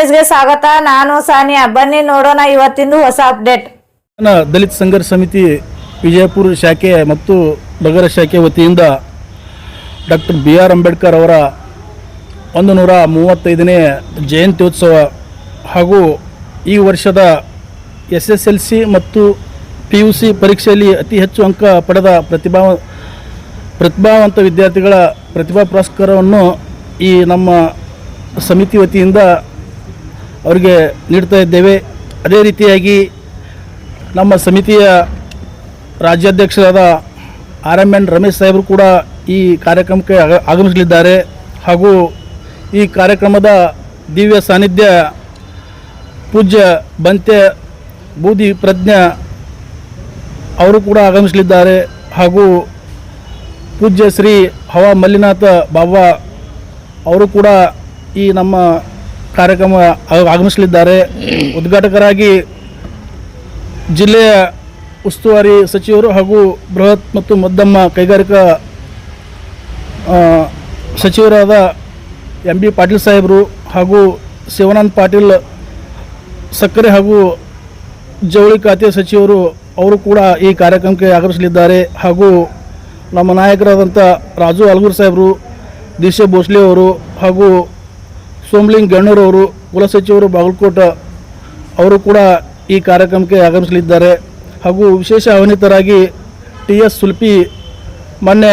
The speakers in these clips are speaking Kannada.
ನ್ಯೂಸ್ಗೆ ಸ್ವಾಗತ. ನಾನು ಸಾನಿಯಾ. ಬನ್ನಿ ನೋಡೋಣ ಇವತ್ತಿಂದು ಹೊಸ ಅಪ್ಡೇಟ್. ದಲಿತ ಸಂಘರ್ಷ ಸಮಿತಿ ವಿಜಯಪುರ ಶಾಖೆ ಮತ್ತು ನಗರ ಶಾಖೆ ವತಿಯಿಂದ ಡಾಕ್ಟರ್ BR ಅಂಬೇಡ್ಕರ್ ಅವರ 135ನೇ ಜಯಂತ್ಯೋತ್ಸವ ಹಾಗೂ ಈ ವರ್ಷದ SSLC ಮತ್ತು PUC ಪರೀಕ್ಷೆಯಲ್ಲಿ ಅತಿ ಹೆಚ್ಚು ಅಂಕ ಪಡೆದ ಪ್ರತಿಭಾವಂತ ವಿದ್ಯಾರ್ಥಿಗಳ ಪ್ರತಿಭಾ ಪುರಸ್ಕಾರವನ್ನು ಈ ನಮ್ಮ ಸಮಿತಿ ವತಿಯಿಂದ ಅವರಿಗೆ ನೀಡ್ತಾ ಇದ್ದೇವೆ. ಅದೇ ರೀತಿಯಾಗಿ ನಮ್ಮ ಸಮಿತಿಯ ರಾಜ್ಯಾಧ್ಯಕ್ಷರಾದ RMN ರಮೇಶ್ ಸಾಹೇಬರು ಕೂಡ ಈ ಕಾರ್ಯಕ್ರಮಕ್ಕೆ ಆಗಮಿಸಲಿದ್ದಾರೆ. ಹಾಗೂ ಈ ಕಾರ್ಯಕ್ರಮದ ದಿವ್ಯ ಸಾನ್ನಿಧ್ಯ ಪೂಜ್ಯ ಬಂತೆ ಬೂದಿ ಪ್ರಜ್ಞಾ ಅವರು ಕೂಡ ಆಗಮಿಸಲಿದ್ದಾರೆ. ಹಾಗೂ ಪೂಜ್ಯ ಶ್ರೀ ಹವಾ ಮಲ್ಲಿನಾಥ ಬಾಬಾ ಅವರು ಕೂಡ ಈ ನಮ್ಮ ಕಾರ್ಯಕ್ರಮ ಆಗಮಿಸಲಿದ್ದಾರೆ. ಉದ್ಘಾಟಕರಾಗಿ ಜಿಲ್ಲೆಯ ಉಸ್ತುವಾರಿ ಸಚಿವರು ಹಾಗೂ ಬೃಹತ್ ಮತ್ತು ಮಧ್ಯಮ ಕೈಗಾರಿಕಾ ಸಚಿವರಾದ MB ಪಾಟೀಲ್ ಸಾಹೇಬರು ಹಾಗೂ ಶಿವಾನಂದ ಪಾಟೀಲ್ ಸಕ್ಕರೆ ಹಾಗೂ ಜವಳಿ ಖಾತೆ ಸಚಿವರು ಅವರು ಕೂಡ ಈ ಕಾರ್ಯಕ್ರಮಕ್ಕೆ ಆಗಮಿಸಲಿದ್ದಾರೆ. ಹಾಗೂ ನಮ್ಮ ನಾಯಕರಾದಂಥ ರಾಜು ಅಲ್ಗೂರ್ ಸಾಹೇಬರು, ದಿಶೆ ಭೋಸ್ಲೆ ಅವರು ಹಾಗೂ ಸೋಮಲಿಂಗ್ ಗಣ್ಣೂರವರು ಕುಲಸಚಿವರು ಬಾಗಲಕೋಟೆ ಅವರು ಕೂಡ ಈ ಕಾರ್ಯಕ್ರಮಕ್ಕೆ ಆಗಮಿಸಲಿದ್ದಾರೆ. ಹಾಗೂ ವಿಶೇಷ ಆಹ್ವಾನಿತರಾಗಿ TS ಸುಲ್ಪಿ ಮೊನ್ನೆ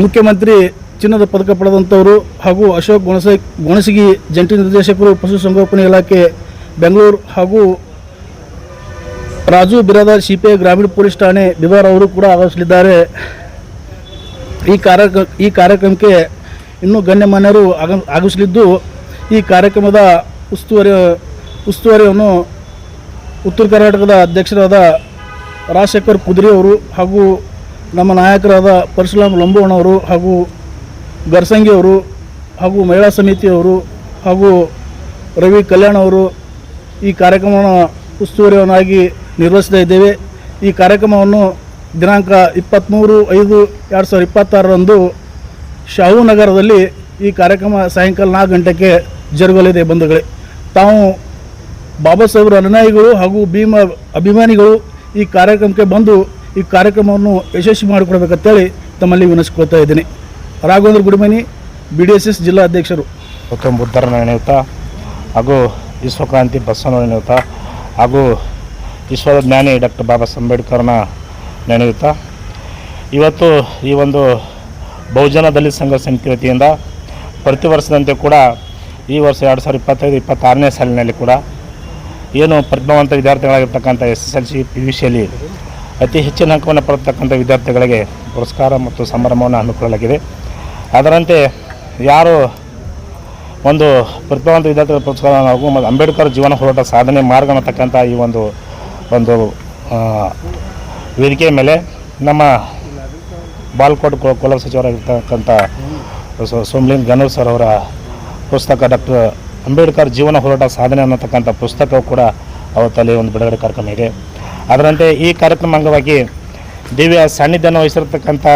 ಮುಖ್ಯಮಂತ್ರಿ ಚಿನ್ನದ ಪದಕ ಪಡೆದಂಥವರು ಹಾಗೂ ಅಶೋಕ್ ಗೊಣಸಗಿ ಜಂಟಿ ನಿರ್ದೇಶಕರು ಪಶುಸಂಗೋಪನಾ ಇಲಾಖೆ ಬೆಂಗಳೂರು ಹಾಗೂ ರಾಜು ಬಿರಾದಾರ್ CPI ಗ್ರಾಮೀಣ ಪೊಲೀಸ್ ಠಾಣೆ ಬಿದಾರ್ ಅವರು ಕೂಡ ಆಗಮಿಸಲಿದ್ದಾರೆ. ಈ ಕಾರ್ಯಕ್ರಮಕ್ಕೆ ಇನ್ನೂ ಗಣ್ಯಮಾನ್ಯರು ಆಗಮಿಸಲಿದ್ದು ಈ ಕಾರ್ಯಕ್ರಮದ ಉಸ್ತುವಾರಿಯನ್ನು ಉತ್ತರ ಕರ್ನಾಟಕದ ಅಧ್ಯಕ್ಷರಾದ ರಾಜಶೇಖರ್ ಕುದುರೆ ಅವರು ಹಾಗೂ ನಮ್ಮ ನಾಯಕರಾದ ಪರಶುರಾಮ್ ಲಂಬೋಣವರು ಹಾಗೂ ಗರ್ಸಂಗಿ ಅವರು ಹಾಗೂ ಮಹಿಳಾ ಸಮಿತಿಯವರು ಹಾಗೂ ರವಿ ಕಲ್ಯಾಣ್ ಅವರು ಈ ಕಾರ್ಯಕ್ರಮವನ್ನು ಉಸ್ತುವಾರಿಯನ್ನಾಗಿ ನಿರ್ವಹಿಸ್ತಾ ಇದ್ದೇವೆ. ಈ ಕಾರ್ಯಕ್ರಮವನ್ನು ದಿನಾಂಕ 23/5/2026ರಂದು ಶಾಹು ನಗರದಲ್ಲಿ ಈ ಕಾರ್ಯಕ್ರಮ ಸಾಯಂಕಾಲ 4 ಗಂಟೆಗೆ ಜರುಗಲಿದೆ. ಬಂಧುಗಳೇ, ತಾವು ಬಾಬಾ ಸಾಹೇಬರ ಅನುಯಾಯಿಗಳು ಹಾಗೂ ಭೀಮ ಅಭಿಮಾನಿಗಳು ಈ ಕಾರ್ಯಕ್ರಮಕ್ಕೆ ಬಂದು ಈ ಕಾರ್ಯಕ್ರಮವನ್ನು ಯಶಸ್ವಿ ಮಾಡಿಕೊಡ್ಬೇಕಂತೇಳಿ ತಮ್ಮಲ್ಲಿ ವಿನಂತಿಸ್ಕೊಳ್ತಾ ಇದ್ದೀನಿ. ರಾಘವೇಂದ್ರ ಗುಡಿಮನಿ, BDSS ಜಿಲ್ಲಾ ಅಧ್ಯಕ್ಷರು. ಗೌತಮ್ ಬುದ್ಧರ ನೆನೆಯುತ್ತಾ ಹಾಗೂ ವಿಶ್ವಕ್ರಾಂತಿ ಬಸವನ ನೆನೆಯುತ್ತಾ ಹಾಗೂ ವಿಶ್ವದ ಜ್ಞಾನಿ ಡಾಕ್ಟರ್ ಬಾಬಾ ಅಂಬೇಡ್ಕರ್ನ ನೆನೆಯುತ್ತಾ ಇವತ್ತು ಈ ಒಂದು ಬಹುಜನ ದಲಿತ ಸಂಘರ್ಷ ಸಮಿತಿ ವತಿಯಿಂದ ಪ್ರತಿ ವರ್ಷದಂತೆ ಕೂಡ ಈ ವರ್ಷ 2025-26ನೇ ಸಾಲಿನಲ್ಲಿ ಕೂಡ ಏನು ಪ್ರತಿಭಾವಂತ ವಿದ್ಯಾರ್ಥಿಗಳಾಗಿರ್ತಕ್ಕಂಥ SSLC PUCಯಲ್ಲಿ ಅತಿ ಹೆಚ್ಚಿನ ಅಂಕವನ್ನು ಪಡೆದತಕ್ಕಂಥ ವಿದ್ಯಾರ್ಥಿಗಳಿಗೆ ಪುರಸ್ಕಾರ ಮತ್ತು ಸಂಭ್ರಮವನ್ನು ಹಮ್ಮಿಕೊಳ್ಳಲಾಗಿದೆ. ಅದರಂತೆ ಯಾರು ಒಂದು ಪ್ರತಿಭಾವಂತ ವಿದ್ಯಾರ್ಥಿಗಳ ಪುರಸ್ಕಾರ ಹಾಗೂ ಅಂಬೇಡ್ಕರ್ ಜೀವನ ಹೋರಾಟ ಸಾಧನೆ ಮಾರ್ಗ ಅನ್ನತಕ್ಕಂಥ ಈ ಒಂದು ವೇದಿಕೆಯ ಮೇಲೆ ನಮ್ಮ ಬಾಗಲಕೋಟೆ ಕುಲ ಸಚಿವರಾಗಿರ್ತಕ್ಕಂಥ ಸೋಮಲಿಂಗ್ ಗಣ್ಣೂರ್ ಸರ್ ಅವರ ಪುಸ್ತಕ ಡಾಕ್ಟರ್ ಅಂಬೇಡ್ಕರ್ ಜೀವನ ಹೋರಾಟ ಸಾಧನೆ ಅನ್ನತಕ್ಕಂಥ ಪುಸ್ತಕವು ಕೂಡ ಅವತ್ತಲ್ಲಿ ಒಂದು ಬಿಡುಗಡೆ ಕಾರ್ಯಕ್ರಮ ಇದೆ. ಅದರಂತೆ ಈ ಕಾರ್ಯಕ್ರಮ ಅಂಗವಾಗಿ ದಿವ್ಯ ಸಾನ್ನಿಧ್ಯವನ್ನು ವಹಿಸಿರ್ತಕ್ಕಂಥ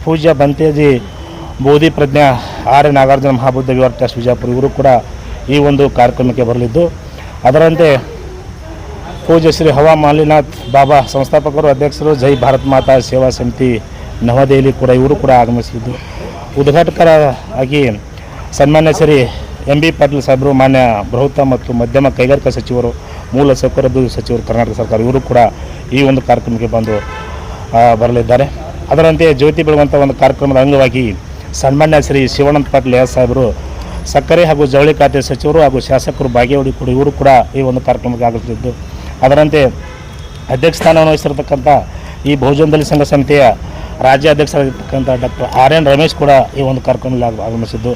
ಪೂಜ್ಯ ಬಂತೇಜಿ ಬೋಧಿ ಪ್ರಜ್ಞಾ ಆರ್ಯ ನಾಗಾರ್ಜುನ ಮಹಾಬುದ್ಧ ವಿಹಾರ್ ಟ್ರಸ್ಟ್ ವಿಜಯಪುರ ಇವರು ಕೂಡ ಈ ಒಂದು ಕಾರ್ಯಕ್ರಮಕ್ಕೆ ಬರಲಿದ್ದು, ಅದರಂತೆ ಪೂಜ್ಯ ಶ್ರೀ ಹವಾ ಮಲ್ಲಿನಾಥ್ ಬಾಬಾ ಸಂಸ್ಥಾಪಕರು, ಅಧ್ಯಕ್ಷರು, ಜೈ ಭಾರತ್ ಮಾತಾ ಸೇವಾ ಸಮಿತಿ ನವದೆಹಲಿ ಕೂಡ ಇವರು ಕೂಡ ಆಗಮಿಸಿದ್ದು, ಉದ್ಘಾಟಕರಾಗಿ ಸನ್ಮಾನ್ಯ ಶ್ರೀ MB ಪಾಟೀಲ್ ಸಾಹೇಬರು, ಮಾನ್ಯ ಬೃಹತ್ ಮತ್ತು ಮಧ್ಯಮ ಕೈಗಾರಿಕಾ ಸಚಿವರು, ಮೂಲ ಸೌಕರ್ಯ ಅಭಿವೃದ್ಧಿ ಸಚಿವರು ಕರ್ನಾಟಕ ಸರ್ಕಾರ ಇವರು ಕೂಡ ಈ ಒಂದು ಕಾರ್ಯಕ್ರಮಕ್ಕೆ ಬಂದು ಬರಲಿದ್ದಾರೆ. ಅದರಂತೆ ಜ್ಯೋತಿ ಬೆಳಗುವಂಥ ಒಂದು ಕಾರ್ಯಕ್ರಮದ ಅಂಗವಾಗಿ ಸನ್ಮಾನ್ಯ ಶ್ರೀ ಶಿವಾನಂದ ಪಾಟೀಲ್ ಸಾಹೇಬರು ಸಕ್ಕರೆ ಹಾಗೂ ಜವಳಿ ಖಾತೆ ಸಚಿವರು ಹಾಗೂ ಶಾಸಕರು ಭಾಗ್ಯವಡಿ ಕೂಡ ಇವರು ಕೂಡ ಈ ಒಂದು ಕಾರ್ಯಕ್ರಮಕ್ಕೆ ಆಗಮಿಸಿದ್ದು, ಅದರಂತೆ ಅಧ್ಯಕ್ಷ ಸ್ಥಾನವನ್ನು ವಹಿಸಿರ್ತಕ್ಕಂಥ ಈ ಬಹುಜನ ದಲಿತ ಸಂಘ ಸಮಿತಿಯ ರಾಜ್ಯಾಧ್ಯಕ್ಷರಾಗಿರ್ತಕ್ಕಂಥ ಡಾಕ್ಟರ್ RN ರಮೇಶ್ ಕೂಡ ಈ ಒಂದು ಕಾರ್ಯಕ್ರಮದಲ್ಲಿ ಆಗಮಿಸಿದ್ದು,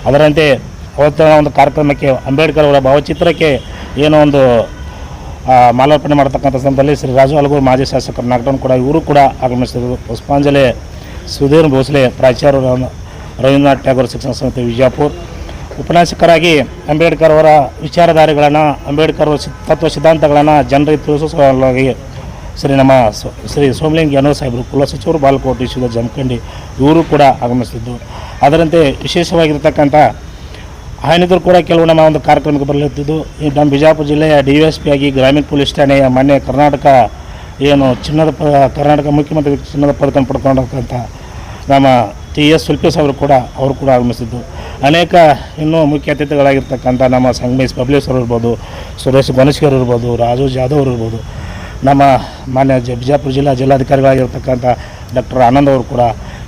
ಅದರಂತೆ ಅವತ್ತಿನ ಒಂದು ಕಾರ್ಯಕ್ರಮಕ್ಕೆ ಅಂಬೇಡ್ಕರ್ ಅವರ ಭಾವಚಿತ್ರಕ್ಕೆ ಏನೋ ಒಂದು ಮಾಲಾರ್ಪಣೆ ಮಾಡತಕ್ಕಂಥ ಸಂದರ್ಭದಲ್ಲಿ ಶ್ರೀ ರಾಜು ಅಲ್ಗೂರ್ ಮಾಜಿ ಶಾಸಕರು ನಾಗಟನ್ ಕೂಡ ಇವರು ಕೂಡ ಆಗಮಿಸಿದರು. ಪುಷ್ಪಾಂಜಲಿ ಸುಧೀರ್ ಭೋಸ್ಲೆ ಪ್ರಾಚಾರ್ಯರು, ರವೀಂದ್ರನಾಥ್ ಟ್ಯಾಗೋರ್ ಶಿಕ್ಷಣ ಸಮಿತಿ ವಿಜಯಪುರ, ಉಪನ್ಯಾಸಕರಾಗಿ ಅಂಬೇಡ್ಕರ್ ಅವರ ವಿಚಾರಧಾರೆಗಳನ್ನು, ಅಂಬೇಡ್ಕರ್ ತತ್ವ ಸಿದ್ಧಾಂತಗಳನ್ನು ಜನರಿಗೆ ತಿಳಿಸುವ ಸಲುವಾಗಿ ಶ್ರೀ ಸೋಮಲಿಂಗ್ ಗಣ್ಣೂರ್ ಸಾಹೇಬರು, ಕುಲ ಸಚಿವರು, ಬಾಗಲಕೋಟೆ ಜಮಖಂಡಿ ಇವರು ಕೂಡ ಆಗಮಿಸಿದ್ದು, ಅದರಂತೆ ವಿಶೇಷವಾಗಿರ್ತಕ್ಕಂಥ ಹಾನಿದ್ರು ಕೂಡ ಕೆಲವು ನಮ್ಮ ಒಂದು ಕಾರ್ಯಕ್ರಮಕ್ಕೆ ಬರಲಿದ್ದು ನಮ್ಮ ಬಿಜಾಪುರ ಜಿಲ್ಲೆಯ DSP ಆಗಿ ಗ್ರಾಮೀಣ ಪೊಲೀಸ್ ಠಾಣೆಯ ಮಾನ್ಯ ಕರ್ನಾಟಕ ಏನು ಕರ್ನಾಟಕ ಮುಖ್ಯಮಂತ್ರಿ ಚಿನ್ನದ ಪದಕ ಪಡ್ಕೊಂಡಂಥ ನಮ್ಮ TS ಸುಲ್ಪೇಶ್ ಅವರು ಕೂಡ ಆಗಮಿಸಿದ್ದು. ಅನೇಕ ಇನ್ನೂ ಮುಖ್ಯ ಅತಿಥಿಗಳಾಗಿರ್ತಕ್ಕಂಥ ನಮ್ಮ ಸಂಗಮೇಶ್ ಪಬ್ಲೇಶ್ವರ್ ಇರ್ಬೋದು, ಸುರೇಶ್ ಗಣೇಶ್ವರ್ ಇರ್ಬೋದು, ರಾಜು ಜಾಧವ್ ಇರ್ಬೋದು, ನಮ್ಮ ಮಾನ್ಯ ಬಿಜಾಪುರ ಜಿಲ್ಲಾಧಿಕಾರಿಗಳಾಗಿರ್ತಕ್ಕಂಥ ಡಾಕ್ಟರ್ ಆನಂದ್ ಅವರು ಕೂಡ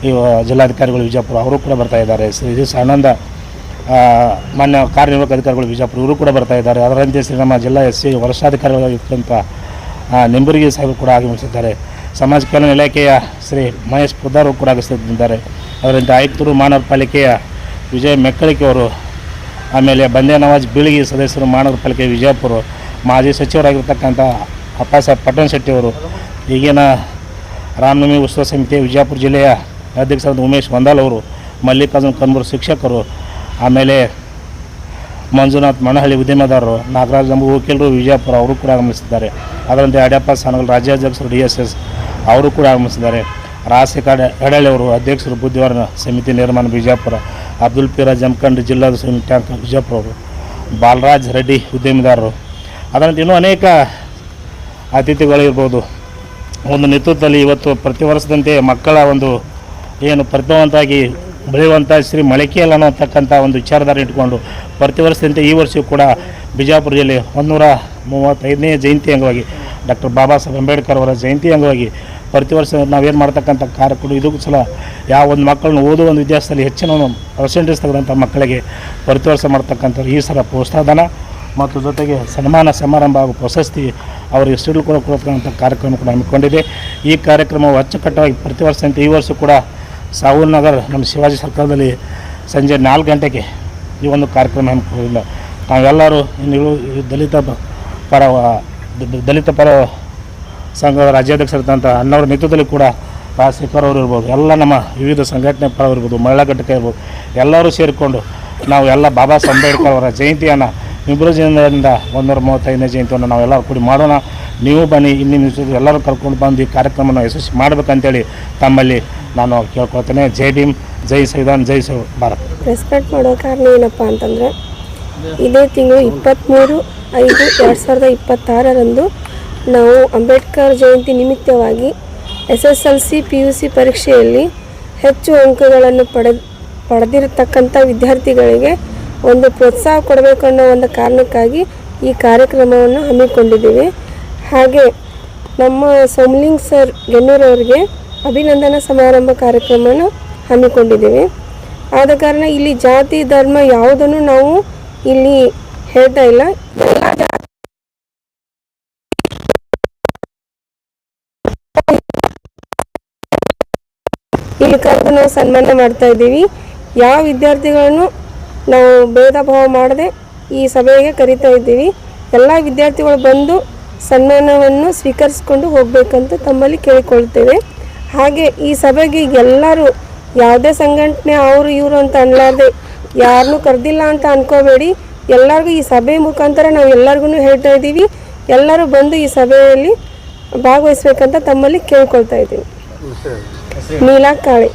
ಈ ಜಿಲ್ಲಾಧಿಕಾರಿಗಳು ವಿಜಯಪುರ ಅವರು ಕೂಡ ಬರ್ತಾ ಇದ್ದಾರೆ. ಶ್ರೀ ಆನಂದ ಮಾನ್ಯ ಕಾರ್ಯನಿರ್ವಾಹಕ ಅಧಿಕಾರಿಗಳು ವಿಜಯಪುರ ಇವರು ಕೂಡ ಬರ್ತಾ ಇದ್ದಾರೆ. ಅದರಂತೆ ನಮ್ಮ ಜಿಲ್ಲಾ SC ವರಿಷ್ಠಾಧಿಕಾರಿಗಳಾಗಿರ್ತಕ್ಕಂಥ ನಿಂಬುರ್ಗಿ ಸಾಹೇಬರು ಕೂಡ ಆಗಮಿಸಿದ್ದಾರೆ. ಸಮಾಜ ಕಲ್ಯಾಣ ಇಲಾಖೆಯ ಶ್ರೀ ಮಹೇಶ್ ಪುದ್ದಾರ್ ಕೂಡ ಆಗಮಿಸಿದ್ದಾರೆ. ಅದರಂತೆ ಆಯುಕ್ತರು ಮಹಾನಗರ ಪಾಲಿಕೆಯ ವಿಜಯ ಮೆಕ್ಕಳಿಕೆ ಅವರು, ಆಮೇಲೆ ಬಂದೇ ನವಾಜ್ ಬೀಳಗಿ ಸದಸ್ಯರು ಮಹಾನಗರ ಪಾಲಿಕೆ ವಿಜಯಪುರ, ಮಾಜಿ ಸಚಿವರಾಗಿರ್ತಕ್ಕಂಥ ಅಪ್ಪಾಸಾಹೇಬ್ ಪಟ್ಟಣ ಶೆಟ್ಟಿಯವರು, ಈಗಿನ ರಾಮನವಮಿ ಉತ್ಸವ ಸಮಿತಿಯ ವಿಜಯಪುರ ಜಿಲ್ಲೆಯ ಅಧ್ಯಕ್ಷರಾದ ಉಮೇಶ್ ವಂದಾಲ್ ಅವರು, ಮಲ್ಲಿಕಾರ್ಜುನ್ ಕನ್ಬೂರ್ ಶಿಕ್ಷಕರು, ಆಮೇಲೆ ಮಂಜುನಾಥ್ ಮಣಹಳ್ಳಿ ಉದ್ಯಮದಾರರು, ನಾಗರಾಜ್ ನಂಬು ವಕೀಲರು ವಿಜಯಪುರ ಅವರು ಕೂಡ ಆಗಮಿಸಿದ್ದಾರೆ. ಅದರಂತೆ ಅಡ್ಯಪ್ಪ ಸಾನಗಲ್ ರಾಜ್ಯಾಧ್ಯಕ್ಷರು DSS ಅವರು ಕೂಡ ಆಗಮಿಸಿದ್ದಾರೆ. ರಾಜಶೇಖರ್ ಎಡಳ್ಳಿ ಅವರು ಅಧ್ಯಕ್ಷರು ಬುದ್ಧಿವಾರ ಸಮಿತಿ ನಿರ್ಮಾಣ ವಿಜಯಪುರ, ಅಬ್ದುಲ್ ಪಿರಾಜ್ ಜಮಖಂಡ್ ಜಿಲ್ಲಾ ಸಮಿತಿ ಟ್ಯಾಂಕ್ ವಿಜಯಪುರ ಅವರು, ಬಾಲರಾಜ್ ರೆಡ್ಡಿ ಉದ್ಯಮಿದಾರರು, ಅದರಂತೆ ಇನ್ನೂ ಅನೇಕ ಅತಿಥಿಗಳಿರ್ಬೋದು. ಒಂದು ನೇತೃತ್ವದಲ್ಲಿ ಇವತ್ತು ಪ್ರತಿ ವರ್ಷದಂತೆ ಮಕ್ಕಳ ಒಂದು ಏನು ಪ್ರತಿಭಾವಂತಾಗಿ ಬೆಳೆಯುವಂಥ ಶ್ರೀ ಮಳಿಕೆಯಲ್ಲ ಅನ್ನೋತಕ್ಕಂಥ ಒಂದು ವಿಚಾರಧಾರೆ ಇಟ್ಕೊಂಡು ಪ್ರತಿ ವರ್ಷದಂತೆ ಈ ವರ್ಷವೂ ಕೂಡ ಬಿಜಾಪುರ ಜಿಲ್ಲೆ 135ನೇ ಜಯಂತಿ ಅಂಗವಾಗಿ ಡಾಕ್ಟರ್ ಬಾಬಾ ಸಾಹೇಬ್ ಅಂಬೇಡ್ಕರ್ ಅವರ ಜಯಂತಿ ಅಂಗವಾಗಿ ಪ್ರತಿ ವರ್ಷ ನಾವೇನು ಮಾಡ್ತಕ್ಕಂಥ ಕಾರ್ಯಕ್ರಮ ಇದಕ್ಕೂ ಸಲ ಯಾವ ಒಂದು ಮಕ್ಕಳನ್ನು ಓದುವ ಒಂದು ವಿದ್ಯಾಸದಲ್ಲಿ ಹೆಚ್ಚಿನ ಪರ್ಸೆಂಟೇಜ್ ತೆಗೆದಂಥ ಮಕ್ಕಳಿಗೆ ಪ್ರತಿ ವರ್ಷ ಮಾಡ್ತಕ್ಕಂಥ ಈ ಸಲ ಪ್ರೋತ್ಸಾಹಧನ ಮತ್ತು ಜೊತೆಗೆ ಸನ್ಮಾನ ಸಮಾರಂಭ ಹಾಗೂ ಪ್ರಶಸ್ತಿ ಅವರಿಗೆ ಸಿಡಿಲು ಕೂಡ ಕೊಡ್ತಕ್ಕಂಥ ಕಾರ್ಯಕ್ರಮ ಕೂಡ ಹಮ್ಮಿಕೊಂಡಿದೆ. ಈ ಕಾರ್ಯಕ್ರಮವು ಅಚ್ಚುಕಟ್ಟಾಗಿ ಪ್ರತಿ ವರ್ಷದಂತೆ ಈ ವರ್ಷ ಕೂಡ ಸಾವೂರ್ ನಗರ್ ನಮ್ಮ ಶಿವಾಜಿ ಸರ್ಕಲ್ದಲ್ಲಿ ಸಂಜೆ 4 ಗಂಟೆಗೆ ಈ ಒಂದು ಕಾರ್ಯಕ್ರಮ ಹಮ್ಮಿಕೊಂಡಿಲ್ಲ. ನಾವೆಲ್ಲರೂ ಇನ್ನು ದಲಿತ ಪರ ಸಂಘದ ರಾಜ್ಯಾಧ್ಯಕ್ಷರಿದ್ದಂಥ ಅಣ್ಣವರ ನೇತೃತ್ವದಲ್ಲಿ ಕೂಡ ರಾಜಶೇಖರ್ ಅವರು ಇರ್ಬೋದು, ಎಲ್ಲ ನಮ್ಮ ವಿವಿಧ ಸಂಘಟನೆ ಪರ ಇರ್ಬೋದು, ಮಹಿಳಾ ಘಟಕ ಇರ್ಬೋದು, ಎಲ್ಲರೂ ಸೇರಿಕೊಂಡು ನಾವು ಎಲ್ಲ ಬಾಬಾ ಸಾಹೇಬ್ ಅಂಬೇಡ್ಕರ್ ಅವರ ಜಯಂತಿಯನ್ನು ನಿಬೃಜಿಯಿಂದ 135ನೇ ಜಯಂತಿಯನ್ನು ನಾವೆಲ್ಲರೂ ಕೂಡಿ ಮಾಡೋಣ. ನೀವು ಬನ್ನಿ, ಇನ್ನಿನ ಎಲ್ಲರೂ ಕರ್ಕೊಂಡು ಬಂದು ಈ ಕಾರ್ಯಕ್ರಮನ ಯಶಸ್ವಿ ಮಾಡಬೇಕಂತೇಳಿ ತಮ್ಮಲ್ಲಿ ನಾನು ಕೇಳ್ಕೊಳ್ತೇನೆ. ಜೈ ಭೀಮ್, ಜೈ ಸಂವಿಧಾನ್, ಜೈ ಭಾರತ್. ರೆಸ್ಪೆಕ್ಟ್ ಮಾಡೋ ಕಾರಣ ಏನಪ್ಪ ಅಂತಂದರೆ ಇದೇ ತಿಂಗಳು 23/5/2026 ನಾವು ಅಂಬೇಡ್ಕರ್ ಜಯಂತಿ ನಿಮಿತ್ತವಾಗಿ SSLC PUC ಪರೀಕ್ಷೆಯಲ್ಲಿ ಹೆಚ್ಚು ಅಂಕಗಳನ್ನು ಪಡೆದಿರತಕ್ಕಂಥ ವಿದ್ಯಾರ್ಥಿಗಳಿಗೆ ಒಂದು ಪ್ರೋತ್ಸಾಹ ಕೊಡಬೇಕು ಅನ್ನೋ ಒಂದು ಕಾರಣಕ್ಕಾಗಿ ಈ ಕಾರ್ಯಕ್ರಮವನ್ನು ಹಮ್ಮಿಕೊಂಡಿದ್ದೀವಿ. ಹಾಗೆ ನಮ್ಮ ಸೋಮಲಿಂಗ್ ಸರ್ ಗೆನ್ನೂರವರಿಗೆ ಅಭಿನಂದನಾ ಸಮಾರಂಭ ಕಾರ್ಯಕ್ರಮನ ಹಮ್ಮಿಕೊಂಡಿದ್ದೀವಿ. ಆದ ಕಾರಣ ಇಲ್ಲಿ ಜಾತಿ ಧರ್ಮ ಯಾವುದನ್ನು ನಾವು ಇಲ್ಲಿ ಹೇಳ್ತಾ ಇಲ್ಲ. ಇಲ್ಲಿ ಕರೆದು ನಾವು ಸನ್ಮಾನ ಮಾಡ್ತಾ ಇದ್ದೀವಿ. ಯಾವ ವಿದ್ಯಾರ್ಥಿಗಳನ್ನು ನಾವು ಭೇದ ಭಾವ ಮಾಡದೆ ಈ ಸಭೆಗೆ ಕರಿತಾ ಇದ್ದೀವಿ. ಎಲ್ಲ ವಿದ್ಯಾರ್ಥಿಗಳು ಬಂದು ಸನ್ಮಾನವನ್ನು ಸ್ವೀಕರಿಸಿಕೊಂಡು ಹೋಗಬೇಕಂತ ತಮ್ಮಲ್ಲಿ ಕೇಳಿಕೊಳ್ತೇವೆ. ಹಾಗೆ ಈ ಸಭೆಗೆ ಎಲ್ಲರೂ ಯಾವುದೇ ಸಂಘಟನೆ ಅವರು ಇವರು ಅಂತ ಅನ್ಲಾರ್ದೆ ಯಾರನ್ನೂ ಕರೆದಿಲ್ಲ ಅಂತ ಅನ್ಕೋಬೇಡಿ. ಎಲ್ಲರಿಗೂ ಈ ಸಭೆ ಮುಖಾಂತರ ನಾವು ಎಲ್ಲರಿಗೂ ಹೇಳ್ತಾ ಇದ್ದೀವಿ. ಎಲ್ಲರೂ ಬಂದು ಈ ಸಭೆಯಲ್ಲಿ ಭಾಗವಹಿಸಬೇಕಂತ ತಮ್ಮಲ್ಲಿ ಕೇಳ್ಕೊಳ್ತಾ ಇದ್ದೀವಿ. Neela Kale.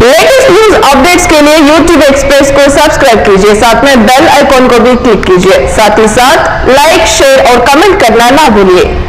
Latest news updates के लिए YouTube एक्सप्रेस को सब्सक्राइब कीजिए, साथ में बेल आइकॉन को भी क्लिक कीजिए। साथ ही साथ लाइक, शेयर और कमेंट करना ना भूलिए।